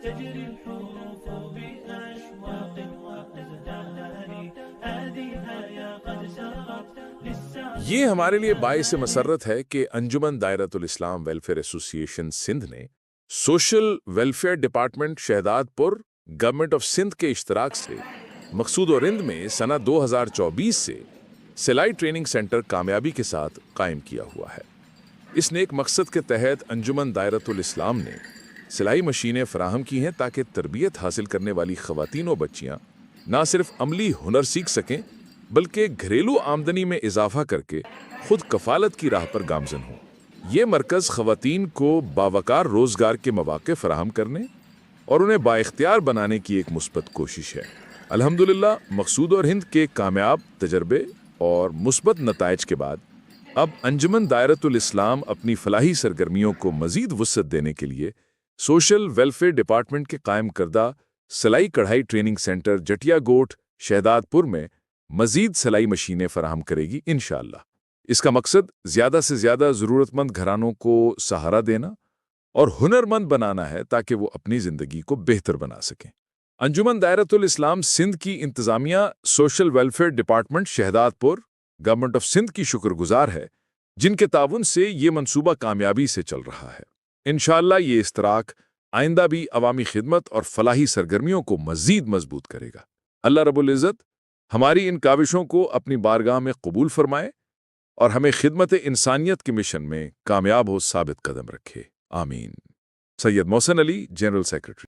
تجري الحروف بأشواق وأزدان، هذه يا قد سرت للسعد. یہ ہمارے لیے باعث مسرت ہے کہ انجمن دائرۃ الاسلام ویلفیئر ایسوسی ایشن سندھ نے سوشل ویلفیئر ڈپارٹمنٹ شہداد پور گورنمنٹ آف سندھ کے اشتراک سے مقصود و رند میں سنہ 2024 سے سلائی ٹریننگ سینٹر کامیابی کے ساتھ قائم کیا ہوا ہے۔ اس نیک مقصد کے تحت انجمن دائرۃ الاسلام نے سلائی مشینیں فراہم کی ہیں تاکہ تربیت حاصل کرنے والی خواتین و بچیاں نہ صرف عملی ہنر سیکھ سکیں بلکہ گھریلو آمدنی میں اضافہ کر کے خود کفالت کی راہ پر گامزن ہوں۔ یہ مرکز خواتین کو باوقار روزگار کے مواقع فراہم کرنے اور انہیں بااختیار بنانے کی ایک مثبت کوشش ہے۔ الحمدللہ مقصود اور ہند کے کامیاب تجربے اور مثبت نتائج کے بعد اب انجمن دائرۃ الاسلام اپنی فلاحی سرگرمیوں کو مزید وسعت دینے کے لیے سوشل ویلفیئر ڈپارٹمنٹ کے قائم کردہ سلائی کڑھائی ٹریننگ سینٹر جٹیا گوٹھ شہداد پور میں مزید سلائی مشینیں فراہم کرے گی انشاءاللہ۔ اس کا مقصد زیادہ سے زیادہ ضرورت مند گھرانوں کو سہارا دینا اور ہنرمند بنانا ہے تاکہ وہ اپنی زندگی کو بہتر بنا سکیں۔ انجمن دائرۃ الاسلام سندھ کی انتظامیہ سوشل ویلفیئر ڈپارٹمنٹ شہداد پور گورنمنٹ آف سندھ کی شکر گزار ہے جن کے تعاون سے یہ منصوبہ کامیابی سے چل رہا ہے۔ انشاءاللہ یہ اشتراک آئندہ بھی عوامی خدمت اور فلاحی سرگرمیوں کو مزید مضبوط کرے گا۔ اللہ رب العزت ہماری ان کاوشوں کو اپنی بارگاہ میں قبول فرمائے اور ہمیں خدمت انسانیت کے مشن میں کامیاب ہو ثابت قدم رکھے، آمین۔ سید محسن علی، جنرل سیکرٹری۔